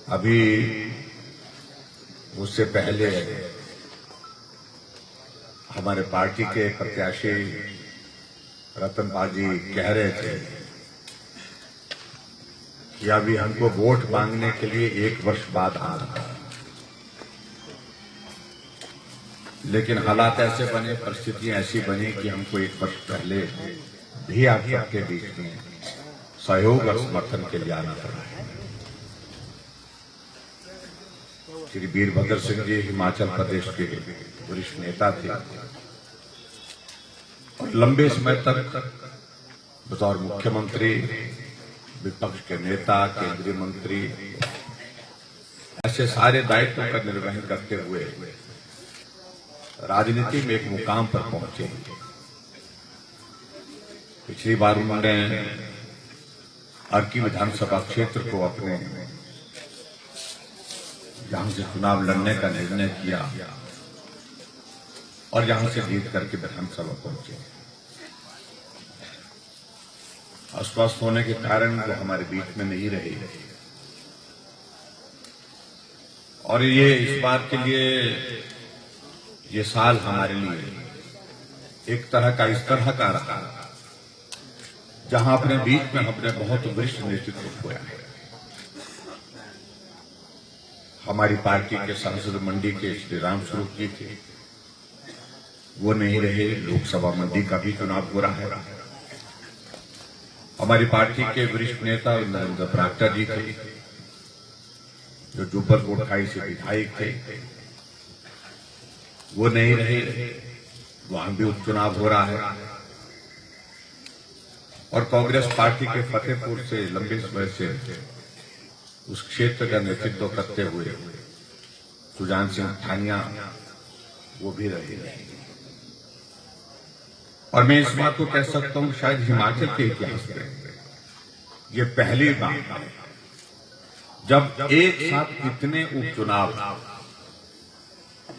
अभी मुझसे पहले हमारे पार्टी के प्रत्याशी रतनपाल जी कह रहे थे कि अभी हमको वोट मांगने के लिए 1 वर्ष बाद आना है, लेकिन हालात ऐसे बने, परिस्थितियां ऐसी बनी कि हमको 1 वर्ष पहले भी आप सबके बीच में सहयोग और समर्थन के लिए आना पड़ा है। श्री वीरभद्र सिंह जी हिमाचल प्रदेश के वरिष्ठ नेता थे और लंबे समय तक बतौर मुख्यमंत्री, विपक्ष के नेता, केंद्रीय मंत्री, ऐसे सारे दायित्वों का निर्वहन करते हुए राजनीति में एक मुकाम पर पहुंचे। पिछली बार उन्होंने अर्की विधानसभा क्षेत्र को अपने यहां से चुनाव लड़ने का निर्णय किया और यहां से जीत करके विधानसभा पहुंचे। अस्वस्थ होने के कारण वो हमारे बीच में नहीं रहे और ये इस बार के लिए ये साल हमारे लिए एक तरह का इस तरह का रहा जहां अपने बीच में हमने बहुत वरिष्ठ नेतृत्व खोया है। हमारी पार्टी के सांसद मंडी के श्री राम स्वरूप जी थे, वो नहीं रहे। लोकसभा मंडी का भी चुनाव हो रहा है। हमारी पार्टी के वरिष्ठ नेता नरेंद्र बरागटा जी थे, जो जुब्बल कोटखाई से विधायक थे, वो नहीं रहे। वहां भी उपचुनाव हो रहा है। और कांग्रेस पार्टी के फतेहपुर से लंबे समय से उस क्षेत्र का नेतृत्व करते हुए सुजान सिंह ठानिया, वो भी रहे। और मैं इस बात को कह सकता हूं, शायद हिमाचल के इतिहास में ये पहली बार है जब एक साथ इतने उपचुनाव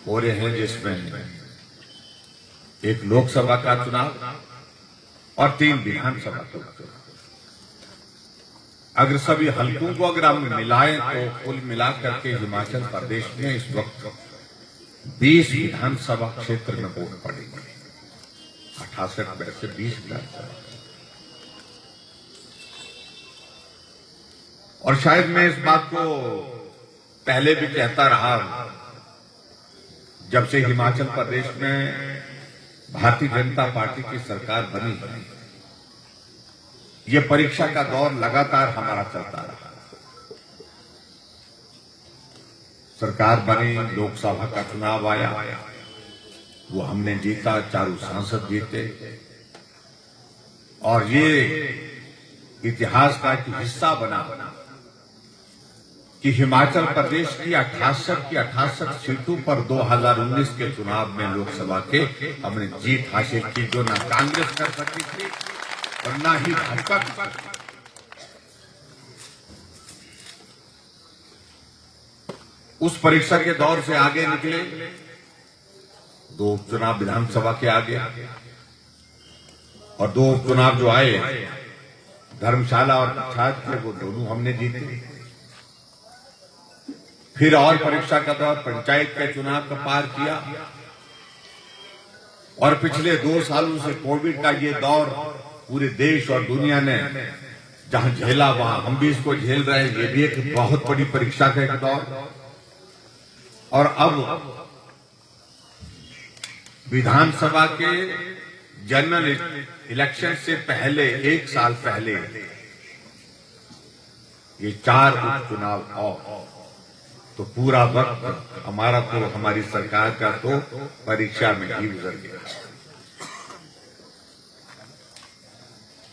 हो रहे हैं, जिसमें एक लोकसभा का चुनाव और 3 विधानसभा का चुनाव। अगर सभी हलकों को अगर हम मिलाएं तो कुल मिलाकर के हिमाचल प्रदेश में इस वक्त 20 विधानसभा क्षेत्र में वोट पड़ेंगे। 68 में से 20 विधानसभा। और शायद मैं इस बात को पहले भी कहता रहा, जब से हिमाचल प्रदेश में भारतीय जनता पार्टी की सरकार बनी है, ये परीक्षा का दौर लगातार हमारा चलता रहा। सरकार बनी, लोकसभा का चुनाव आया, वो हमने जीता, चारों सांसद जीते और ये इतिहास का एक हिस्सा बना कि हिमाचल प्रदेश की 68 सीटों पर 2019 के चुनाव में लोकसभा के हमने जीत हासिल की, जो ना कांग्रेस कर सकती थी और ना ही भाजपा कर सकती थी। उस परीक्षा के दौर से आगे निकले, 2 उपचुनाव विधानसभा के आगे और 2 उपचुनाव जो आए धर्मशाला और पच्छाद के, वो दोनों हमने जीते। फिर और परीक्षा का दौर पंचायत के चुनाव का पार किया और पिछले 2 सालों से कोविड का ये दौर पूरे देश और दुनिया ने जहां झेला, वहां हम भी इसको झेल रहे हैं। ये भी एक बहुत बड़ी परीक्षा का एक दौर। और अब विधानसभा के जनरल इलेक्शन से पहले 1 साल पहले ये 4 उपचुनाव और तो पूरा वक्त हमारा तो हमारी सरकार का तो परीक्षा में ही गुजर गया।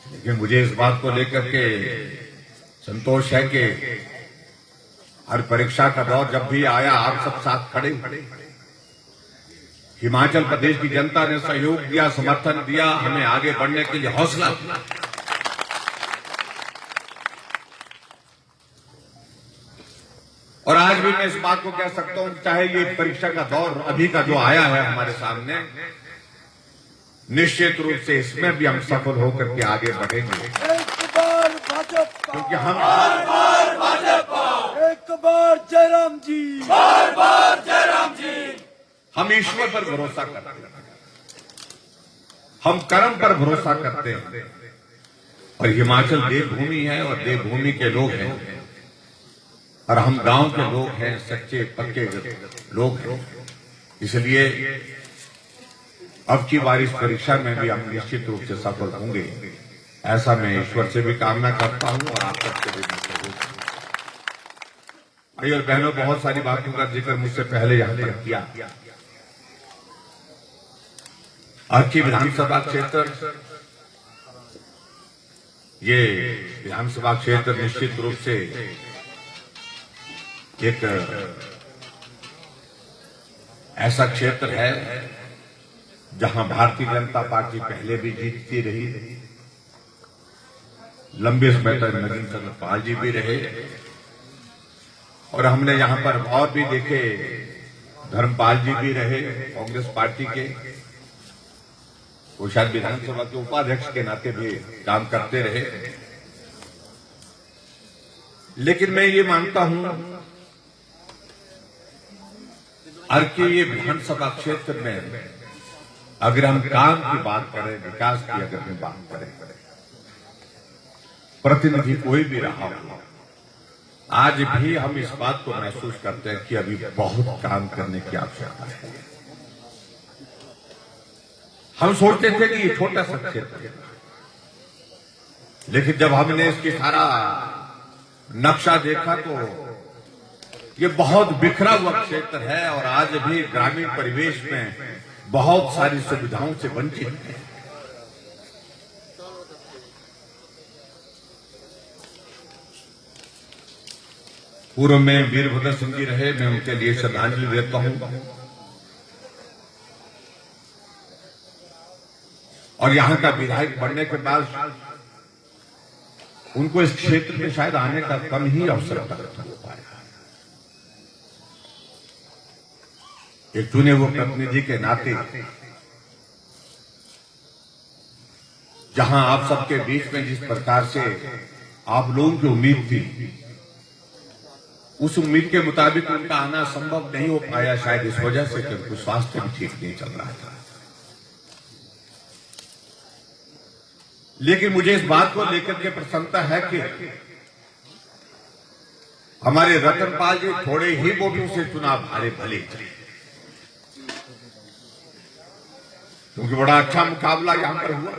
लेकिन मुझे इस बात को लेकर के संतोष है कि हर परीक्षा का दौर जब भी आया, आप सब साथ खड़े। हिमाचल प्रदेश की जनता ने सहयोग दिया, समर्थन दिया, हमें आगे बढ़ने के लिए हौसला दिया। और आज भी मैं इस बात को कह सकता हूं, चाहे ये परीक्षा का दौर अभी का जो आया है हमारे सामने, निश्चित रूप से इसमें भी हम सफल होकर के आगे बढ़ेंगे, क्योंकि हम एक बार जय राम जी, बार बार जय राम जी। हम ईश्वर पर भरोसा करते हैं, हम कर्म पर भरोसा करते हैं। और हिमाचल देवभूमि है और देवभूमि के लोग हैं, और हम गांव के लोग हैं, सच्चे पक्के लोग हैं। इसलिए अब की बार इस परीक्षा में भी हम निश्चित रूप से सफल होंगे, ऐसा मैं ईश्वर से भी कामना करता हूं और आप सबसे भी भाई और बहनों, बहुत सारी बातों का जिक्र मुझसे पहले यहां पर किया। आज की विधानसभा क्षेत्र, ये विधानसभा क्षेत्र निश्चित रूप से एक ऐसा क्षेत्र है जहां भारतीय जनता पार्टी पहले भी जीतती रही, लंबे समय तक नवीन चंद्रपाल जी भी रहे, और हमने यहां पर और भी देखे, धर्मपाल जी भी रहे कांग्रेस पार्टी के, वो शायद विधानसभा के उपाध्यक्ष के नाते भी काम करते रहे। लेकिन मैं ये मानता हूं कि ये विधानसभा क्षेत्र में अगर हम काम की बात करें, विकास की अगर हम बात करें, प्रतिनिधि कोई भी रहा हो, आज भी हम इस बात को महसूस करते हैं कि अभी बहुत काम करने की आवश्यकता है। हम सोचते थे कि ये छोटा सा क्षेत्र है, लेकिन जब हमने इसकी सारा नक्शा देखा तो ये बहुत बिखरा हुआ क्षेत्र है और आज भी ग्रामीण परिवेश में बहुत सारी सुविधाओं से वंचित है। पूर्व में वीरभद्र सिंह जी रहे, मैं उनके लिए श्रद्धांजलि देता हूं, और यहां का विधायक बनने के बाद उनको इस क्षेत्र में शायद आने का कम ही अवसर प्राप्त हो पाया। एक चुने हुए प्रतिनिधि के नाते जहां आप सबके बीच में जिस प्रकार से आप लोगों की उम्मीद थी, उस उम्मीद के मुताबिक उनका आना संभव नहीं हो पाया, शायद इस वजह से कि उनका स्वास्थ्य भी ठीक नहीं चल रहा था। लेकिन मुझे इस बात को लेकर के प्रसन्नता है कि हमारे रतनपाल जी थोड़े ही वोटों से चुनाव हारे भले, क्योंकि बड़ा अच्छा मुकाबला यहां पर हुआ,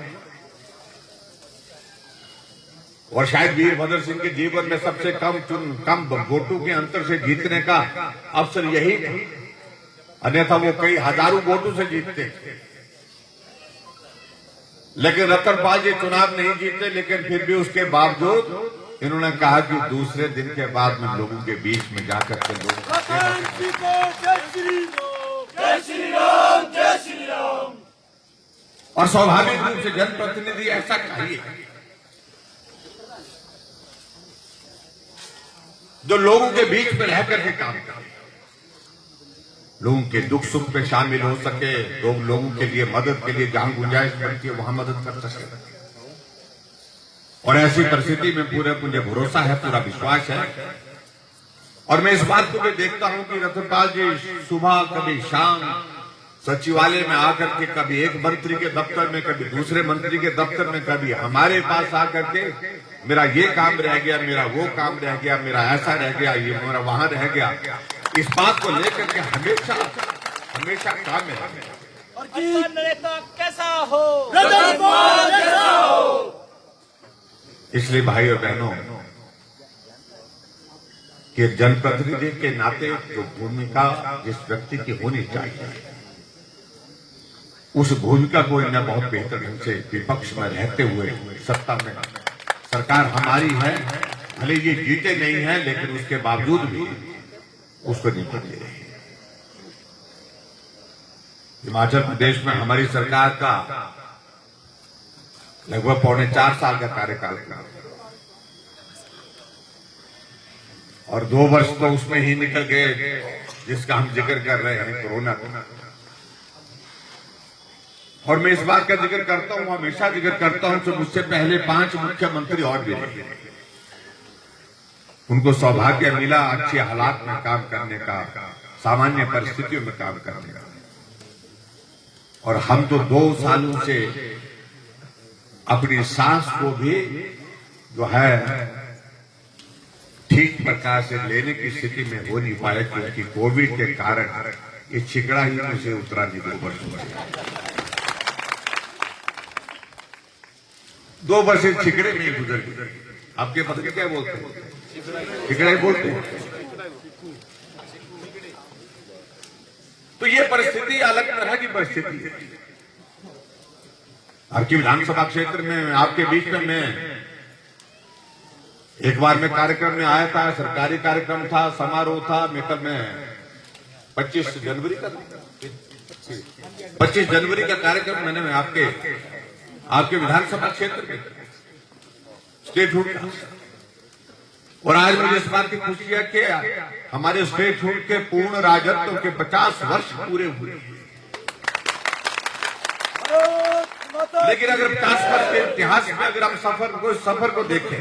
और शायद वीरभद्र सिंह के जीवन में सबसे कम वोटों के अंतर से जीतने का अवसर यही था, अन्यथा वो कई हजारों वोटों से जीतते। लेकिन रतनपाल जी चुनाव नहीं जीते, लेकिन फिर भी उसके बावजूद इन्होंने कहा कि दूसरे दिन के बाद में लोगों के बीच में जाकर के लोग, और स्वाभाविक रूप से जनप्रतिनिधि ऐसा चाहिए जो लोगों के बीच में रहकर के काम करे, लोगों के दुख सुख में शामिल हो सके, लोगों के लिए मदद के लिए जहां गुंजाइश बनती है वहां मदद कर सके। और ऐसी परिस्थिति में पूरा मुझे भरोसा है, पूरा विश्वास है, और मैं इस बात को भी देखता हूं कि रतनपाल जी सुबह कभी शाम सचिवालय में आकर के कभी एक मंत्री के दफ्तर में, कभी दूसरे मंत्री के दफ्तर में, कभी हमारे पास आकर के मेरा ये काम रह गया, मेरा वो काम रह गया, मेरा ऐसा रह गया, ये मेरा वहां रह गया, इस बात को लेकर के हमेशा काम में और नेता कैसा हो, कैसा हो। इसलिए भाई और बहनों, कि जनप्रतिनिधि के नाते जो भूमिका जिस व्यक्ति की होनी चाहिए, उस भूमिका को इन्हें बहुत बेहतर ढंग से विपक्ष में रहते हुए सत्ता में, सरकार हमारी है, भले ये जीते नहीं है, लेकिन उसके बावजूद भी उसको निपट ले रही है। हिमाचल प्रदेश में हमारी सरकार का लगभग 3.25 साल का कार्यकाल था, और 2 वर्ष तो उसमें ही निकल गए जिसका हम जिक्र कर रहे हैं, कोरोना का। और मैं इस बात का जिक्र करता हूं, हमेशा जिक्र करता हूं, तो मुझसे पहले 5 मुख्यमंत्री और भी रहे, उनको सौभाग्य मिला अच्छे हालात में काम करने का, सामान्य परिस्थितियों में काम करने का। और हम तो 2 सालों से अपनी सांस को भी जो है ठीक प्रकार से लेने की स्थिति में हो नहीं पाए, क्योंकि कोविड के कारण ये छिकड़ा ही मुझे उतरा नहीं 2 वर्ष हो गए। 2 वर्ष से छिकड़े में गुजर गए। आपके पत्नी क्या बोलते हैं? छिकड़ा ही बोलते हैं। तो ये परिस्थिति अलग तरह की परिस्थिति है। आपकी विधानसभा क्षेत्र में, आपके बीच में मैं एक बार में कार्यक्रम में आया था, सरकारी कार्यक्रम था, समारोह था। मैं 25 जनवरी का 25 जनवरी का कार्यक्रम मैंने आपके विधानसभा क्षेत्र में स्टेट हुड का। और आज मुझे इस बात की खुशी है कि हमारे स्टेट हुड के पूर्ण राजत्व के 50 वर्ष पूरे हुए। लेकिन अगर 50 वर्ष के इतिहास में अगर हम सफर को देखें,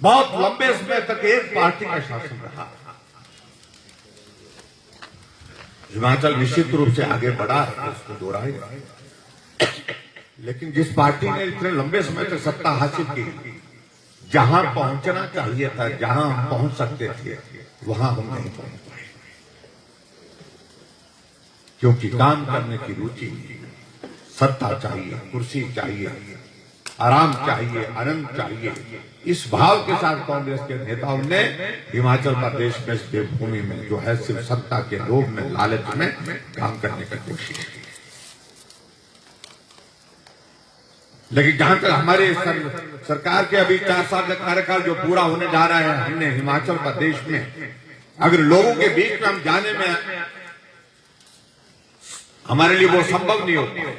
बहुत लंबे समय तक एक पार्टी का शासन रहा। हिमाचल निश्चित रूप से आगे बढ़ा है, उसको दोहराए। लेकिन जिस पार्टी ने इतने लंबे समय तक सत्ता हासिल की, जहां पहुंचना चाहिए था, जहां हम पहुंच सकते थे, वहां हम नहीं पहुंच पाए। क्योंकि काम करने की रुचि, सत्ता चाहिए, कुर्सी चाहिए, आराम चाहिए, आनंद चाहिए, इस भाव के साथ कांग्रेस के नेताओं ने हिमाचल प्रदेश में इस देवभूमि में जो है सिर्फ सत्ता के लोभ में, लालच में काम करने की कोशिश की। लेकिन जहां तक हमारे सरकार के अभी 4 साल का कार्यकाल जो पूरा होने जा रहा है, हमने हिमाचल प्रदेश में अगर लोगों के बीच में हम जाने में, हमारे लिए वो संभव नहीं होता,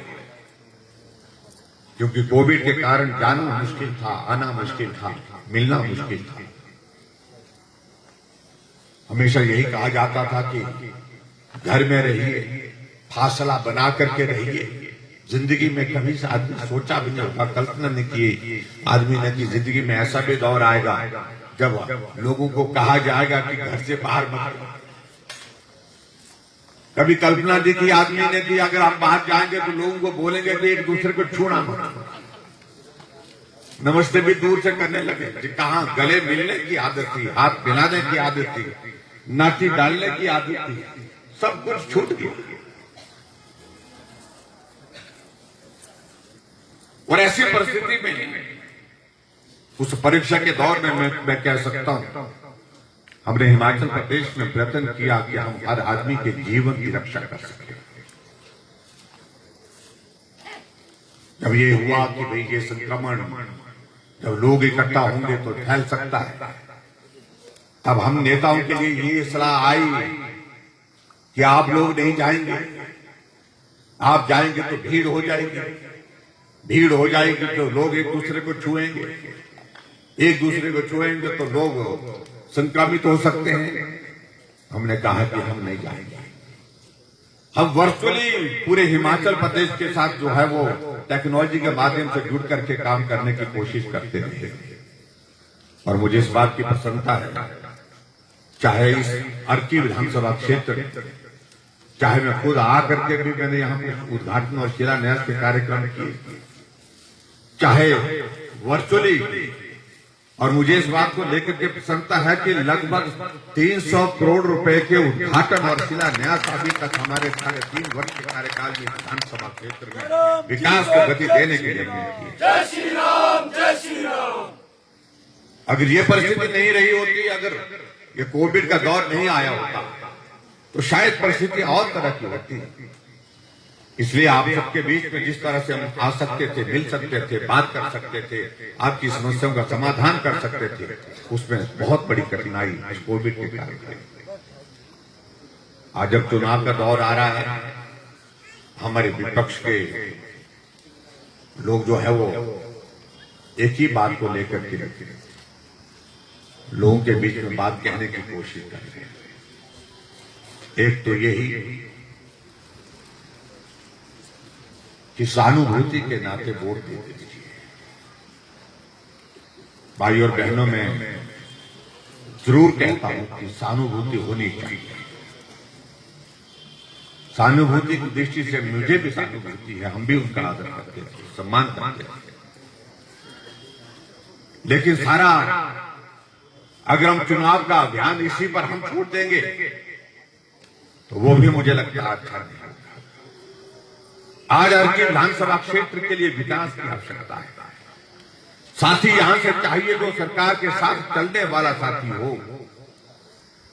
क्योंकि कोविड के कारण जाना मुश्किल था, आना मुश्किल था, मिलना मुश्किल था। हमेशा यही कहा जाता था कि घर में रहिए, फासला बना करके रहिए। जिंदगी में कभी से आदमी सोचा भी नहीं होगा, कल्पना नहीं की आदमी ने कि जिंदगी में ऐसा भी दौर आएगा जब लोगों को कहा जाएगा कि घर से बाहर मत। कभी कल्पना दी थी आदमी ने कि अगर हम बाहर जाएंगे तो लोगों को बोलेंगे कि एक दूसरे को छूना मत, नमस्ते भी दूर से करने लगे। कहां गले मिलने की आदत थी, हाथ मिलाने की आदत थी, नाटी डालने की आदत थी, सब कुछ छूट गया। और ऐसी परिस्थिति में उस परीक्षा के दौर में मैं कह सकता हूं, हमने हिमाचल प्रदेश में प्रयत्न किया कि हम हर आदमी के जीवन की रक्षा कर सकें। जब ये हुआ कि भाई ये संक्रमण जब लोग इकट्ठा होंगे तो फैल सकता है, तब हम नेताओं के लिए ये सलाह आई कि आप लोग नहीं जाएंगे, आप जाएंगे तो भीड़ हो जाएगी, भीड़ हो जाएगी तो लोग एक दूसरे को छुएंगे, एक दूसरे को छुएंगे तो लोग संक्रमित हो सकते हैं। हमने कहा कि हम नहीं जाएंगे। हम वर्चुअली पूरे हिमाचल प्रदेश के साथ जो है वो टेक्नोलॉजी के माध्यम से जुड़ करके काम करने की कोशिश करते रहे। और मुझे इस बात की प्रसन्नता है, चाहे इस अर्की विधानसभा क्षेत्र, चाहे मैं खुद आकर के भी मैंने यहाँ पे उद्घाटन और शिलान्यास के कार्यक्रम किए, चाहे वर्चुअली, और मुझे इस बात को लेकर के प्रसन्नता है कि लगभग 300 करोड़ रुपए के उद्घाटन और शिलान्यास अभी तक हमारे 3.5 वर्ष के कार्यकाल में विधानसभा क्षेत्र में विकास को गति देने के लिए की। जय श्री राम, जय श्री राम। अगर ये परिस्थिति नहीं रही होती, अगर ये कोविड का दौर नहीं आया होता, तो शायद परिस्थिति और तरह की होती। इसलिए आप सबके बीच में जिस तरह से हम आ सकते थे, मिल सकते थे, बात कर सकते थे, आपकी समस्याओं का समाधान कर सकते थे, उसमें बहुत बड़ी कठिनाई इस कोविड के कारण। आज जब चुनाव का दौर आ रहा है, हमारे विपक्ष के लोग जो है वो एक ही बात को लेकर के लोगों के बीच में बात कहने की कोशिश कर रहे हैं। एक तो यही कि सहानुभूति के नाते वोट दे दीजिए। भाई और बहनों में जरूर कहता हूं कि सहानुभूति होनी चाहिए। सहानुभूति की दृष्टि से मुझे भी सहानुभूति है, हम भी उनका आदर करते हैं, सम्मान करते हैं। लेकिन सारा अगर हम चुनाव का अभियान इसी पर हम छोड़ देंगे तो वो भी मुझे लगता है अच्छा नहीं। आज अर्की विधानसभा क्षेत्र के लिए विकास की आवश्यकता है। साथी यहां से चाहिए जो सरकार के साथ चलने वाला साथी हो।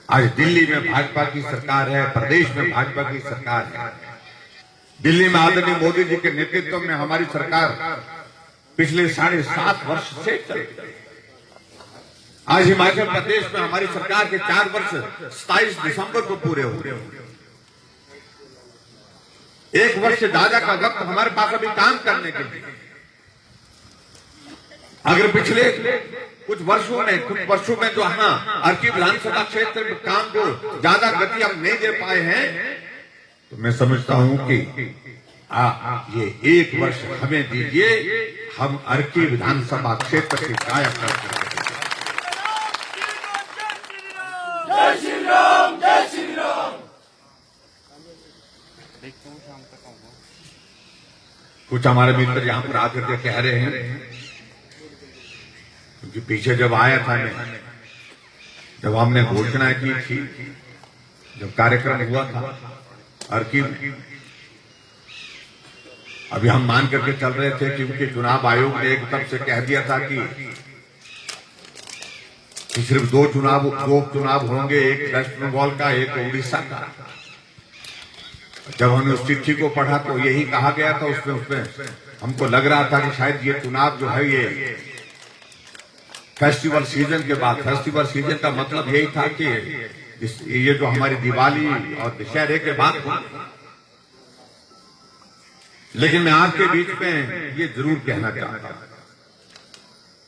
आज दिल्ली में भाजपा की सरकार है, प्रदेश में भाजपा की सरकार है। दिल्ली में आदरणीय मोदी जी के नेतृत्व में हमारी सरकार पिछले 7.5 वर्ष से चल रही है। आज हिमाचल प्रदेश में हमारी सरकार के 4 वर्ष 27 दिसंबर को पूरे हो रहे हैं। 1 वर्ष से ज्यादा का वक्त हमारे पास अभी काम करने के लिए। अगर पिछले कुछ वर्षों में जो अर्की विधानसभा क्षेत्र में काम को ज्यादा गति हम नहीं दे पाए हैं, तो मैं समझता हूं कि ये 1 वर्ष हमें दीजिए, हम अर्की विधानसभा क्षेत्र से काया कर सकते हैं। जय श्री राम, जय श्री राम। कुछ हमारे मित्र यहां पर आकर के कह रहे हैं, क्योंकि पीछे जब आया था मैं, जब हमने घोषणा की थी, जब कार्यक्रम हुआ था अर्की में, अभी हम मान करके चल रहे थे क्योंकि चुनाव आयोग ने एक तरफ से कह दिया था कि सिर्फ 2 चुनाव होंगे, एक वेस्ट बंगाल का, एक उड़ीसा का। जब हमने उस चिट्ठी को पढ़ा तो यही कहा गया था उसमें हमको लग रहा था कि शायद ये चुनाव जो है ये फेस्टिवल सीजन के बाद, फेस्टिवल सीजन का मतलब यही था कि ये जो हमारी दिवाली और दशहरे के बाद हुआ। लेकिन मैं आपके बीच में ये जरूर कहना चाहता हूं,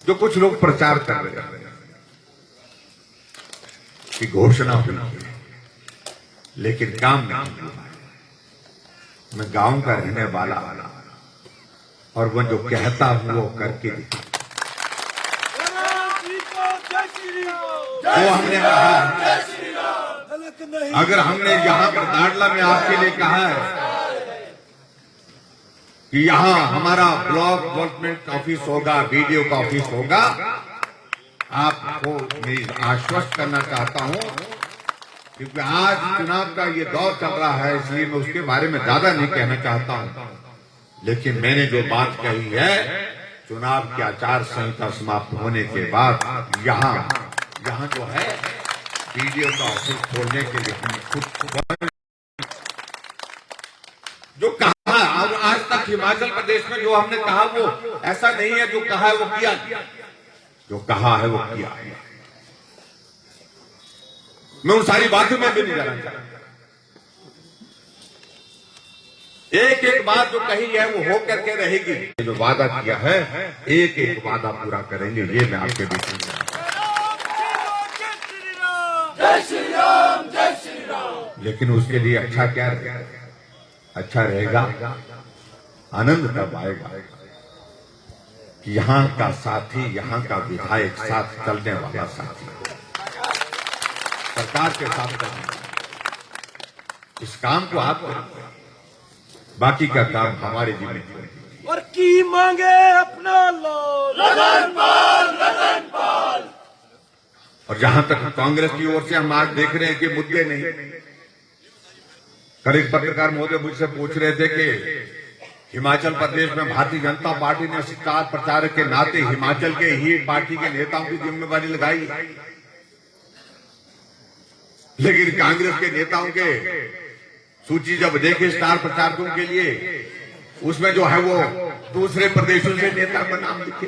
जो कुछ लोग प्रचार कर रहे हैं कि घोषणा हुई लेकिन काम नहीं हुआ। मैं गांव का रहने वाला और वो जो कहता हूं वो करके दिखा। वो हमने कहा, अगर हमने यहां पर दाड़ला में आपके लिए कहा है कि यहां हमारा ब्लॉक डेवलपमेंट ऑफिस होगा, बीडीओ का ऑफिस होगा, आपको मैं आश्वस्त करना चाहता हूं, क्योंकि आज चुनाव का ये दौर चल रहा है, इसलिए मैं उसके बारे में ज्यादा नहीं कहना चाहता हूं। लेकिन मैंने जो बात कही है, चुनाव की आचार संहिता समाप्त होने के बाद यहाँ जो है बीडीओ का ऑफिस खोलने के लिए हमने खुद जो कहा, और आज तक हिमाचल प्रदेश में जो हमने कहा वो ऐसा नहीं है, जो कहा है वो किया, जो कहा है वो किया। मैं उन सारी बातों में भी नहीं जाना चाहता। एक एक बात जो कही है वो हो करके रहेगी। जो वादा किया है एक एक वादा पूरा करेंगे, ये मैं आपके बीच में। जय श्री राम, जय श्री राम। लेकिन उसके लिए अच्छा क्या रहेगा? अच्छा रहेगा, आनंद तब आएगा कि यहाँ का साथी, यहाँ का विधायक साथ चलने वाला साथी सरकार के साथ करना। इस काम को आप करें, बाकी का काम हमारे जिम्मेदारी। और की मांगे अपना लो रतन पाल, रतन पाल। और जहां तक कांग्रेस की ओर से हम आज देख रहे हैं कि मुद्दे नहीं। कल एक पत्रकार महोदय मुझसे पूछ रहे थे कि हिमाचल प्रदेश में भारतीय जनता पार्टी ने स्टार प्रचारक के नाते हिमाचल के ही पार्टी के नेताओं की जिम्मेदारी लगाई, लेकिन कांग्रेस के नेताओं के सूची जब देखे स्टार प्रचारकों के लिए, उसमें जो है वो दूसरे प्रदेशों से नेता का नाम लिखे।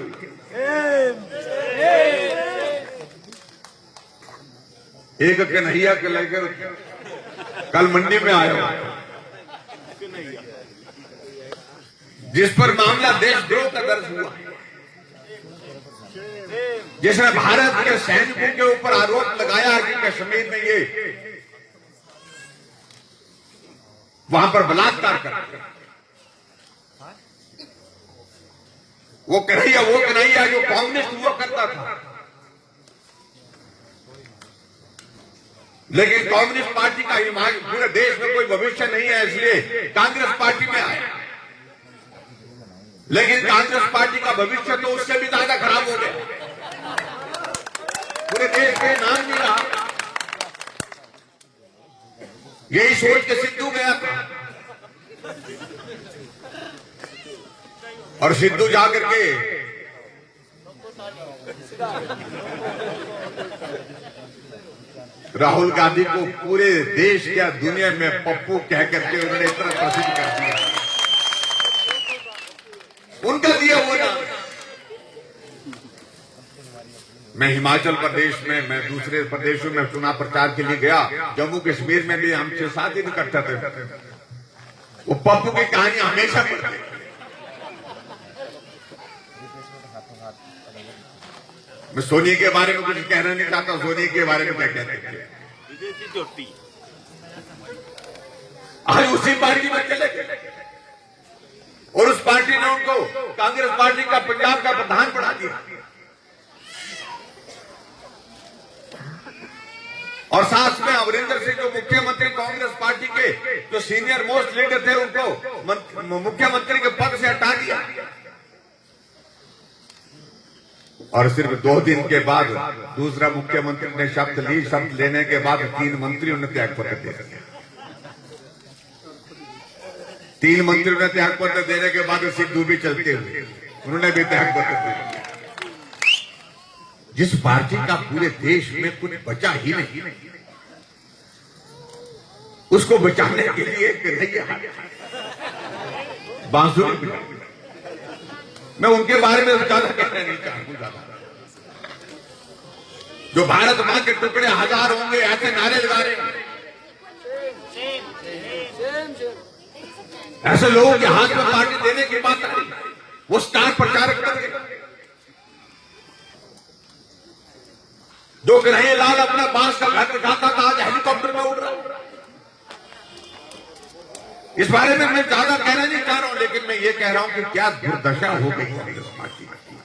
एक कन्हैया के लेकर कल मंडी में आया, जिस पर मामला देशद्रोह का दर्ज हुआ, जिसने भारत के सैनिकों के ऊपर आरोप लगाया कि कश्मीर में ये वहां पर बलात्कार कर, वो कन्हैया जो कम्युनिस्ट हुआ करता था, लेकिन कम्युनिस्ट पार्टी का पूरे देश में कोई भविष्य नहीं है, इसलिए कांग्रेस पार्टी में आया। लेकिन कांग्रेस पार्टी का भविष्य तो उससे भी ज्यादा खराब हो गया, पूरे देश में नाम नहीं रहा। यही सोच के सिद्धू गया था, और सिद्धू जाकर के राहुल गांधी को पूरे देश या दुनिया में पप्पू कह करके उन्होंने इतना प्रसिद्ध कर दिया, उनका दिया हुआ नाम। मैं हिमाचल प्रदेश में, मैं दूसरे प्रदेशों में चुनाव प्रचार के लिए गया, जम्मू कश्मीर में भी हम 6-7 दिन इकट्ठा थे। वो पप्पू की कहानी हमेशा पढ़ते। मैं सोनी के बारे में कुछ कहना नहीं चाहता, सोनी के बारे में क्या कहते हैं, आज उसी पार्टी में चले गए, और उस पार्टी ने उनको कांग्रेस पार्टी का पंजाब का प्रधान बना दिया, और साथ में अमरिंदर सिंह जो मुख्यमंत्री कांग्रेस पार्टी के जो सीनियर मोस्ट लीडर थे, उनको मुख्यमंत्री के पद से हटा दिया। और सिर्फ 2 दिन के बाद दूसरा मुख्यमंत्री ने शपथ ली, शपथ लेने के बाद 3 मंत्रियों ने त्यागपत्र दे दिया। 3 मंत्रियों ने त्यागपत्र देने के बाद सिद्धू भी चलते हुए उन्होंने भी त्यागपत्र दे दिया। जिस पार्टी का पूरे देश में कुछ बचा ही नहीं, उसको बचाने के लिए बांसुरी। मैं उनके बारे में ज्यादा कहना नहीं चाहूंगा। जो भारत मां के टुकड़े 1000 होंगे ऐसे नारे लगा रहे हैं, ऐसे लोगों के हाथ में पार्टी देने की बात नहीं, वो स्टार प्रचारक कर रहे। जो कन्हैयालाल अपना बांस का घर दिखाता था, आज हेलीकॉप्टर में उड़ रहा। इस बारे में मैं ज्यादा कहना नहीं चाह रहा हूं, लेकिन मैं ये कह रहा हूं कि क्या दुर्दशा हो गई कांग्रेस पार्टी की,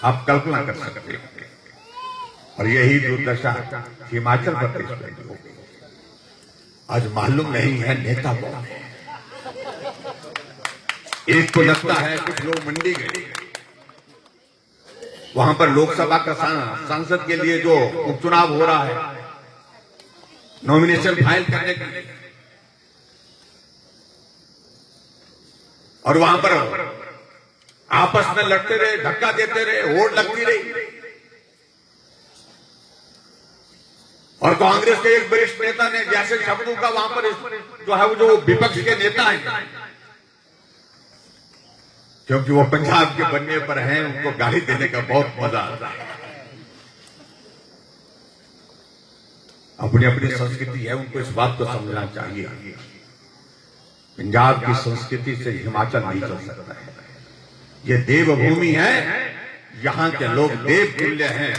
आप कल्पना कर सकते हैं। और यही दुर्दशा हिमाचल प्रदेश में हो गई। आज मालूम नहीं है नेता कौन है। एक को लगता है कुछ लोग मंडी गए, वहां पर लोकसभा का सांसद के लिए जो उपचुनाव हो रहा है, नॉमिनेशन फाइल करने के लिए, और वहां पर आपस में लड़ते रहे, धक्का देते रहे, वोट लगती रही। और कांग्रेस के एक वरिष्ठ नेता ने जैसे शब्दों का वहां पर जो है वो जो विपक्ष के नेता हैं, क्योंकि वो पंजाब के बनने पर हैं, उनको गाली देने का बहुत मजा आता है। अपनी अपनी संस्कृति है, उनको इस बात को समझना चाहिए। पंजाब की संस्कृति से हिमाचल नहीं चल सकता है। ये देवभूमि है, यहाँ के लोग देव तुल्य हैं,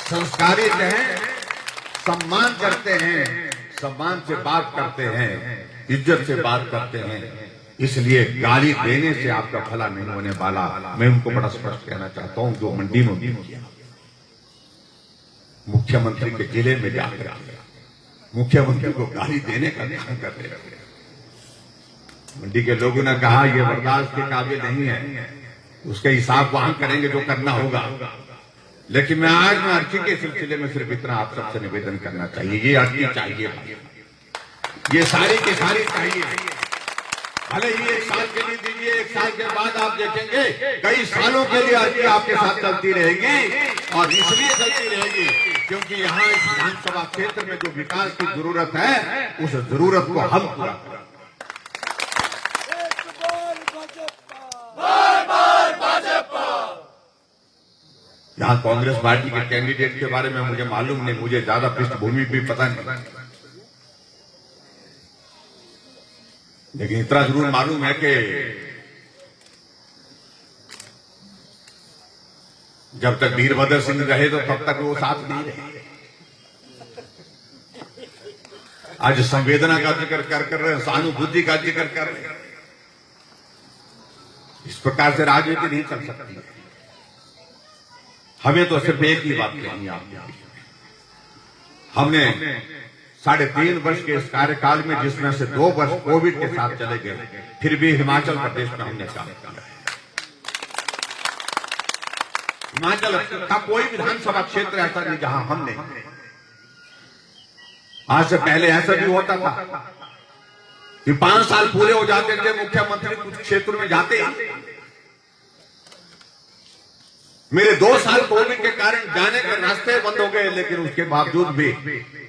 संस्कारित हैं, सम्मान करते हैं, सम्मान से बात करते हैं, इज्जत से बात करते हैं। इसलिए गाली देने से आपका भला नहीं होने वाला। मैं उनको बड़ा स्पष्ट कहना चाहता हूं, जो मंडी में भी किया, मुख्यमंत्री के जिले में जाकर मुख्यमंत्री को गाली देने का ध्यान करते रहे। मंडी के लोगों ने कहा यह बर्दाश्त के काबिल नहीं है, उसका हिसाब वहां करेंगे जो करना होगा। लेकिन मैं आज अर्जी के सिलसिले में सिर्फ इतना आप सबसे निवेदन करना चाहिए, ये अर्जी चाहिए, ये सारी की सारी चाहिए। भले ही 1 साल के लिए दीजिए, 1 साल के बाद आप देखेंगे कई सालों के लिए अर्जी आपके साथ चलती रहेगी। और इसलिए चलती रहेगी क्योंकि यहाँ इस विधानसभा क्षेत्र में जो विकास की जरूरत है, उस जरूरत को हम पूरा करें। यहाँ कांग्रेस पार्टी के कैंडिडेट के बारे में मुझे मालूम नहीं, मुझे ज्यादा पृष्ठभूमि भी पता नहीं, लेकिन इतना जरूर मालूम है कि जब तक वीरभद्र सिंह रहे तो तब तक वो साथ नहीं रहे। आज संवेदना का जिक्र कर रहे हैं, सहानुभूति का जिक्र कर रहे हैं। इस प्रकार से राजनीति नहीं चल सकती। हमें तो सिर्फ एक ही बात कहनी है आपको, हमने 3.5 वर्ष के इस कार्यकाल में, जिसमें से 2 वर्ष कोविड के साथ चले गए, फिर भी हिमाचल प्रदेश में हमने काम किया। हिमाचल का कोई विधानसभा क्षेत्र ऐसा नहीं जहां हमने, आज से पहले ऐसा भी होता था कि 5 साल पूरे हो जाते थे, मुख्यमंत्री कुछ क्षेत्र में जाते ही। मेरे 2 साल कोविड के कारण जाने के रास्ते बंद हो गए, लेकिन उसके बावजूद भी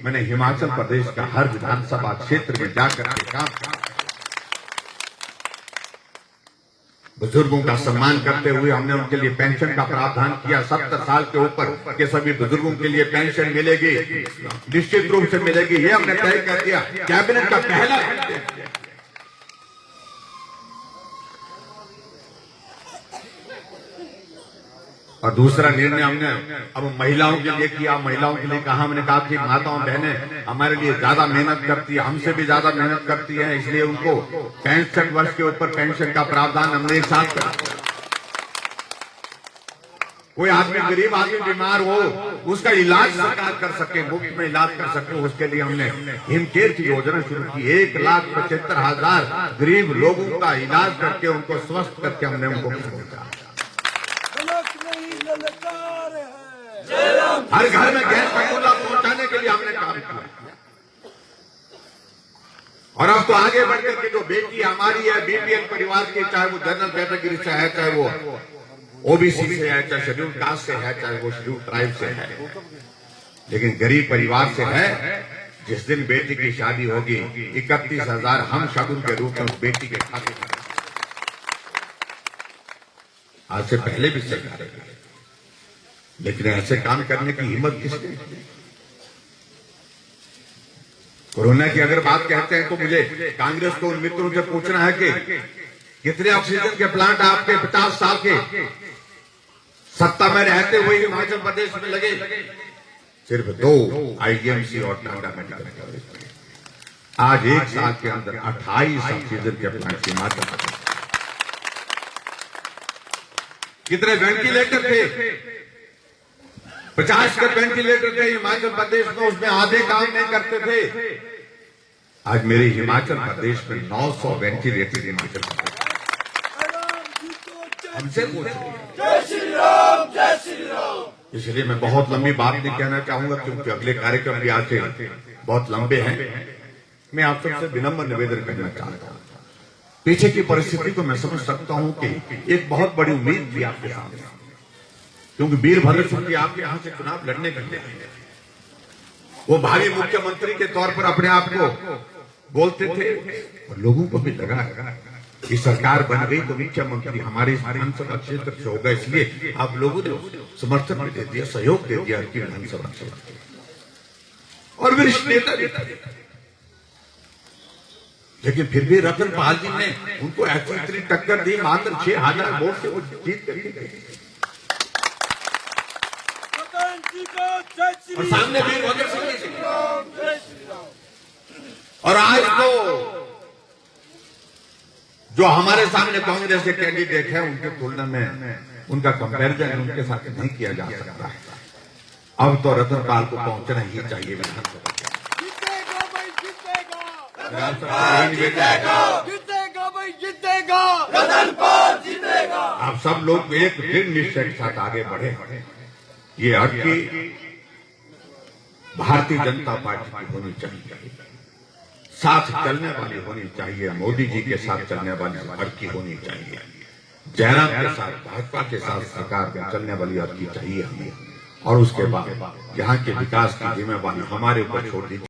मैंने हिमाचल प्रदेश का हर विधानसभा क्षेत्र में जाकर के काम किया। बुजुर्गों का सम्मान करते हुए हमने उनके लिए पेंशन का प्रावधान किया। 70 साल के ऊपर के सभी बुजुर्गों के लिए पेंशन मिलेगी, निश्चित रूप से मिलेगी, ये हमने तय कर दिया। कैबिनेट का पहला और दूसरा निर्णय हमने अब महिलाओं के लिए किया। महिलाओं के लिए कहा, हमने कहा कि माताओं बहनें हमारे लिए ज्यादा मेहनत करती है, हमसे भी ज्यादा मेहनत करती है, इसलिए उनको 65 वर्ष के ऊपर पेंशन का प्रावधान हमने एक साथ कर दिया। कोई आदमी, गरीब आदमी बीमार हो, उसका इलाज सरकार कर सके, मुफ्त में इलाज कर सके, उसके लिए हमने हिमकेयर की योजना शुरू की। 1,75,000 गरीब लोगों का इलाज करके, उनको स्वस्थ करके हमने उनको पहुंचा। हर घर में गैस का चूल्हा पहुंचाने के लिए हमने काम किया। और अब तो आगे बढ़कर के जो बेटी हमारी है, बीपीएल परिवार की, चाहे वो जनरल कैटेगरी से है, चाहे वो ओबीसी से है, चाहे शेड्यूल कास्ट से है, चाहे वो शेड्यूल ट्राइब से है, लेकिन गरीब परिवार से है, जिस दिन बेटी की शादी होगी 31,000 हम शगुन के रूप में उस बेटी के खाते में। आज से पहले भी सरकार है, लेकिन ऐसे काम करने की हिम्मत किसने? कोरोना की अगर बात कहते हैं तो मुझे कांग्रेस को उन मित्रों से पूछना है कि कितने ऑक्सीजन के प्लांट आपके 50 साल के सत्ता में रहते हुए हिमाचल प्रदेश में लगे? सिर्फ 2 आईजीएमसी और टाटा मेडिकल कॉलेज। आज 1 साल के अंदर 28 ऑक्सीजन के प्लांट हिमाचल प्रदेश। कितने वेंटिलेटर थे? 50 के वेंटिलेटर थे हिमाचल प्रदेश में, उसमें आधे काम नहीं करते थे। आज मेरे हिमाचल प्रदेश में 900 वेंटिलेटर हिमाचल प्रदेश हमसे पूछ रहे हैं। जय श्री राम, जय श्री राम। इसलिए मैं बहुत लंबी बात नहीं कहना चाहूंगा, क्योंकि अगले कार्यक्रम भी आज बहुत लंबे हैं। मैं आप सबसे विनम्र निवेदन करना चाहता हूं। पीछे की परिस्थिति को मैं समझ सकता हूं कि एक बहुत बड़ी उम्मीद थी आपके सामने, क्योंकि वीरभद्र सिंह जी आपके यहां से चुनाव लड़ने के लिए वो भावी मुख्यमंत्री के तौर पर अपने आप को बोलते थे, और लोगों को भी लगा कि सरकार बन गई तो मुख्यमंत्री हमारे विधानसभा क्षेत्र से होगा, इसलिए आप लोगों ने समर्थन भी दे दिया, सहयोग दे दिया कि विधानसभा क्षेत्र और वरिष्ठ नेता भी थे। लेकिन फिर भी रतन पाल जी ने उनको ऐसी इतनी टक्कर दी, मात्र 6,000 वोट से वो जीत करके गए। और सामने वीरभद्र सिंह जी, और आज तो जो हमारे सामने कांग्रेस के कैंडिडेट हैं, उनके तुलना में उनका कंपैरिजन उनके साथ नहीं किया जा सकता है। अब तो रतन पाल को पहुंचना ही चाहिए विधानसभा। जीतेगा भाई, जीतेगा रतन पाल जीतेगा। आप सब लोग एक दृढ़ निश्चय के साथ आगे बढ़े। ये अटकी भारतीय जनता पार्टी की होनी चाहिए, साथ चलने वाली होनी चाहिए, मोदी जी के साथ चलने वाली अटकी होनी चाहिए, जयराम के साथ, भाजपा के साथ सरकार में चलने वाली अटकी चाहिए हमें। और उसके बाद यहाँ के विकास की जिम्मेवारी हमारे ऊपर छोड़ दी।